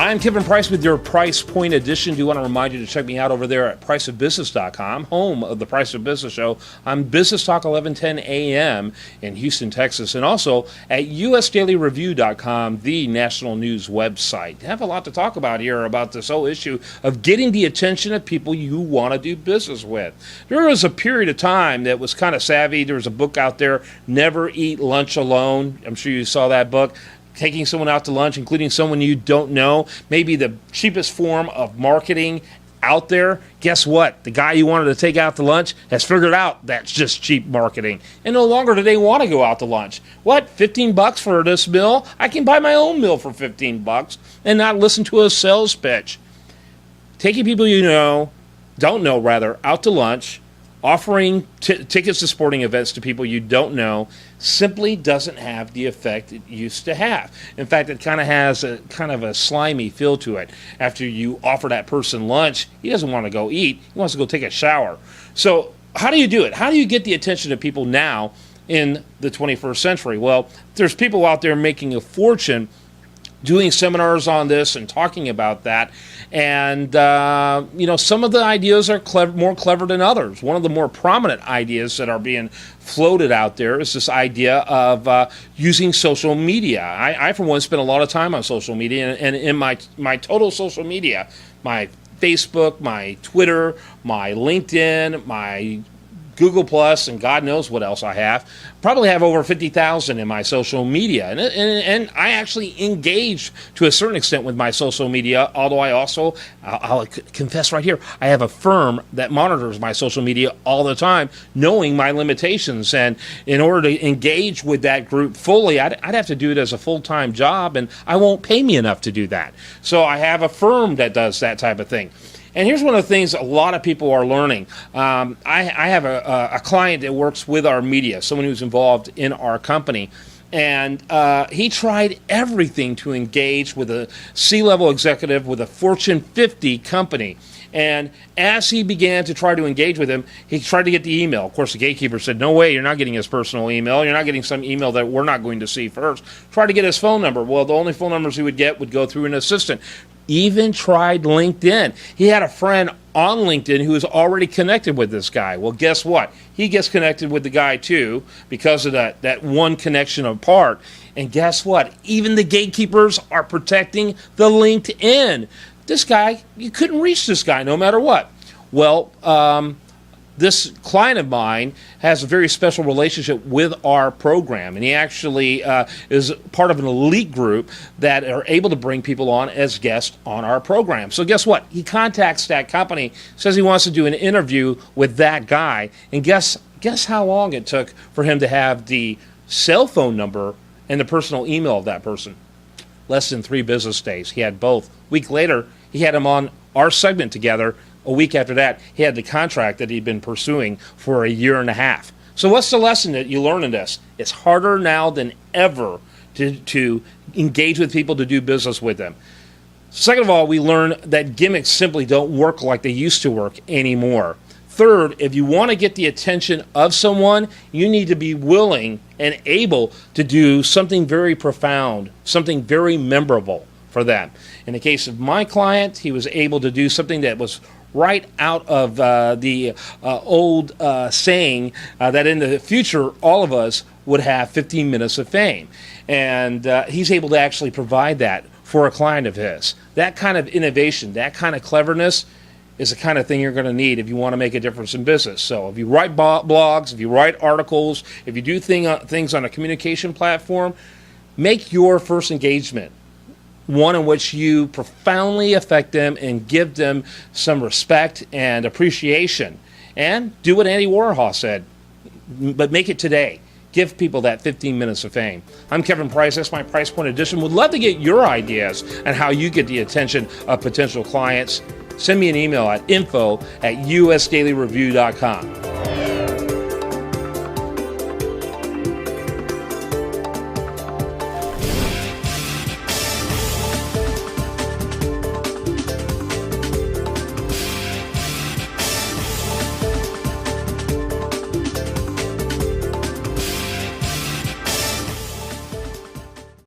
I'm Kevin Price with your Price Point Edition. Do want to remind you to check me out over there at priceofbusiness.com, home of the Price of Business Show. I'm Business Talk 1110 AM in Houston, Texas, and also at usdailyreview.com, the national news website. I have a lot to talk about here about this whole issue of getting the attention of people you want to do business with. There was a period of time that was kind of savvy. There was a book out there, Never Eat Lunch Alone. I'm sure you saw that book. Taking someone out to lunch, including someone you don't know, maybe the cheapest form of marketing out there. Guess what? The guy you wanted to take out to lunch has figured out that's just cheap marketing. And no longer do they want to go out to lunch. What? $15 for this meal? I can buy my own meal for $15 and not listen to a sales pitch. Taking people you know, don't know rather, out to lunch, offering tickets to sporting events to people you don't know simply doesn't have the effect it used to have. In fact, it kind of has a kind of a slimy feel to it. After you offer that person lunch, he doesn't want to go eat. He wants to go take a shower. So how do you do it? How do you get the attention of people now in the 21st century? Well, there's people out there making a fortune doing seminars on this and talking about that. And, some of the ideas are more clever than others. One of the more prominent ideas that are being floated out there is this idea of using social media. I, for one, spend a lot of time on social media, and in my total social media, my Facebook, my Twitter, my LinkedIn, my Google Plus, and God knows what else I have. Probably have over 50,000 in my social media. And I actually engage to a certain extent with my social media, although I'll confess right here, I have a firm that monitors my social media all the time, knowing my limitations. And in order to engage with that group fully, I'd have to do it as a full-time job, and I won't pay me enough to do that. So I have a firm that does that type of thing. And here's one of the things a lot of people are learning. I have a client that works with our media, someone who's involved in our company. And he tried everything to engage with a C-level executive with a Fortune 50 company. And as he began to try to engage with him, he tried to get the email. Of course, the gatekeeper said, no way, you're not getting his personal email. You're not getting some email that we're not going to see first. Try to get his phone number. Well, the only phone numbers he would get would go through an assistant. Even tried LinkedIn. He had a friend on LinkedIn who was already connected with this guy. Well, guess what? He gets connected with the guy too because of that one connection apart. And guess what? Even the gatekeepers are protecting the LinkedIn. This guy, you couldn't reach this guy no matter what. Well, this client of mine has a very special relationship with our program, and he actually is part of an elite group that are able to bring people on as guests on our program. So guess what? He contacts that company, says he wants to do an interview with that guy, and guess how long it took for him to have the cell phone number and the personal email of that person? Less than 3 business days. He had both. A week later, he had him on our segment together. A week after that, he had the contract that he'd been pursuing for a year and a half. So what's the lesson that you learn in this? It's harder now than ever to engage with people, to do business with them. Second of all, we learn that gimmicks simply don't work like they used to work anymore. Third, if you want to get the attention of someone, you need to be willing and able to do something very profound, something very memorable for them. In the case of my client, he was able to do something that was right out of the old saying that in the future, all of us would have 15 minutes of fame. And he's able to actually provide that for a client of his. That kind of innovation, that kind of cleverness is the kind of thing you're going to need if you want to make a difference in business. So if you write blogs, if you write articles, if you do things on a communication platform, make your first engagement one in which you profoundly affect them and give them some respect and appreciation. And do what Andy Warhol said, but make it today. Give people that 15 minutes of fame. I'm Kevin Price. That's my Price Point Edition. Would love to get your ideas on how you get the attention of potential clients. Send me an email at info@usdailyreview.com.